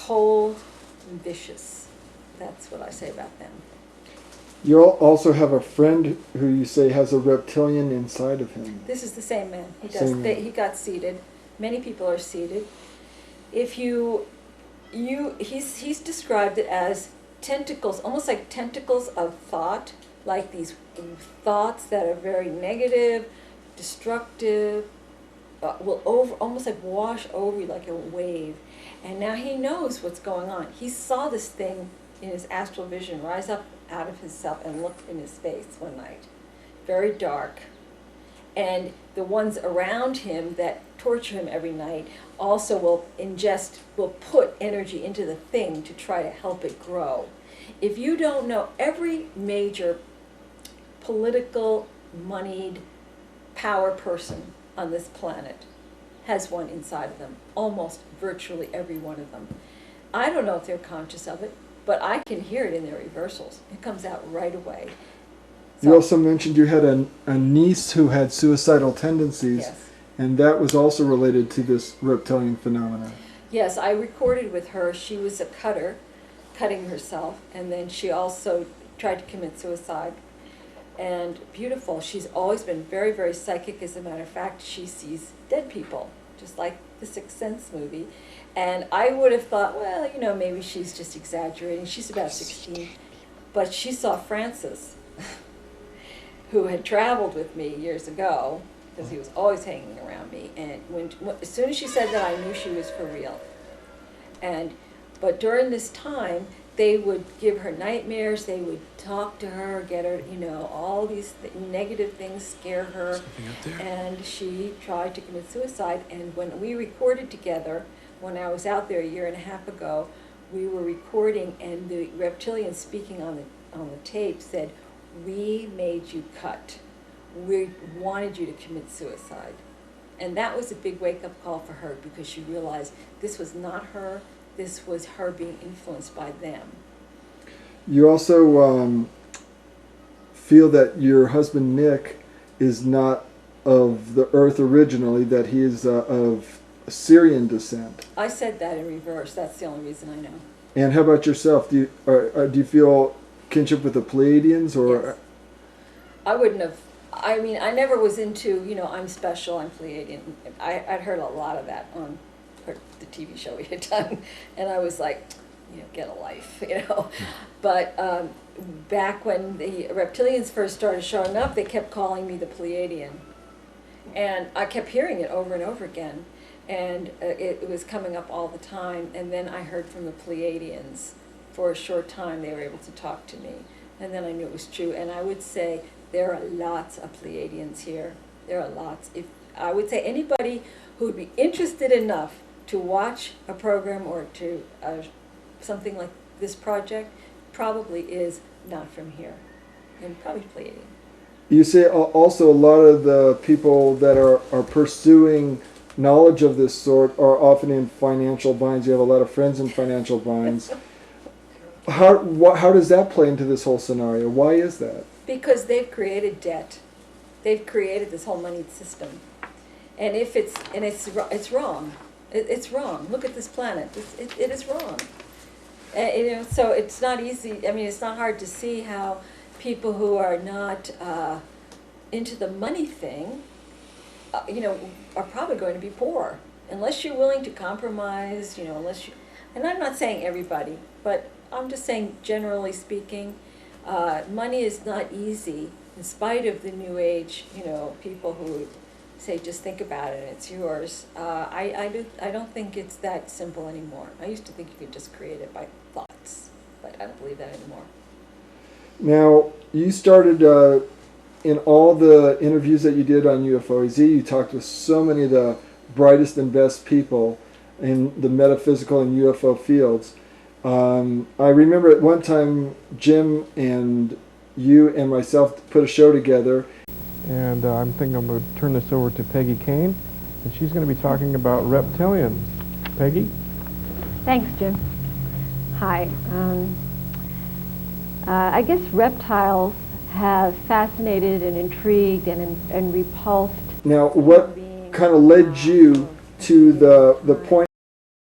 cold and vicious. That's what I say about them. You also have a friend who you say has a reptilian inside of him. This is the same man. He does. Same man. He got seated. Many people are seated. If he's described it as tentacles, almost like tentacles of thought, like these thoughts that are very negative, destructive, will almost like wash over you like a wave. And now he knows what's going on. He saw this thing in his astral vision rise up out of himself and look in his face one night. Very dark. And the ones around him that torture him every night also will put energy into the thing to try to help it grow. If you don't know, every major political, moneyed, power person on this planet has one inside of them. Almost virtually every one of them. I don't know if they're conscious of it, but I can hear it in their reversals. It comes out right away. So, you also mentioned you had a niece who had suicidal tendencies, yes. And that was also related to this reptilian phenomenon. Yes, I recorded with her. She was a cutter, cutting herself, and then she also tried to commit suicide. And beautiful. She's always been very, very psychic. As a matter of fact, she sees dead people, just like the Sixth Sense movie. And I would have thought, well, maybe she's just exaggerating. She's about 16. But she saw Francis, who had traveled with me years ago, because he was always hanging around me. And as soon as she said that, I knew she was for real. But during this time, they would give her nightmares, they would talk to her, get her, all these negative things, scare her. And she tried to commit suicide. And when we recorded together, when I was out there a year and a half ago, we were recording, and the reptilian speaking on the tape said, "We made you cut. We wanted you to commit suicide." And that was a big wake-up call for her, because she realized this was not her. This was her being influenced by them. You also feel that your husband Nick is not of the earth originally, that he is of Syrian descent. I said that in reverse. That's the only reason I know. And how about yourself? Do you feel kinship with the Pleiadians? Or yes. I wouldn't have. I mean, I never was into, I'm special, I'm Pleiadian. I'd heard a lot of that on the TV show we had done, and I was like, get a life, But back when the reptilians first started showing up, they kept calling me the Pleiadian. And I kept hearing it over and over again. And it was coming up all the time. And then I heard from the Pleiadians. For a short time, they were able to talk to me. And then I knew it was true. And I would say there are lots of Pleiadians here. There are lots. I would say anybody who would be interested enough to watch a program or to something like this project probably is not from here, and probably Pleiadian. You say also a lot of the people that are pursuing knowledge of this sort are often in financial binds. You have a lot of friends in financial binds. How does that play into this whole scenario? Why is that? Because they've created debt. They've created this whole money system. And it's wrong. It's wrong. Look at this planet. It is wrong. So it's not easy. I mean, it's not hard to see how people who are not into the money thing, are probably going to be poor. Unless you're willing to compromise, and I'm not saying everybody, but I'm just saying generally speaking, money is not easy, in spite of the new age, people who say, just think about it, it's yours. I don't think it's that simple anymore. I used to think you could just create it by thoughts, but I don't believe that anymore. Now, you started in all the interviews that you did on UFOAZ, you talked with so many of the brightest and best people in the metaphysical and UFO fields. I remember at one time Jim and you and myself put a show together. And I'm thinking I'm going to turn this over to Peggy Kane, and she's going to be talking about reptilians. Peggy? Thanks, Jim. Hi. I guess reptiles have fascinated and intrigued and repulsed. Now, what kind of led you to the point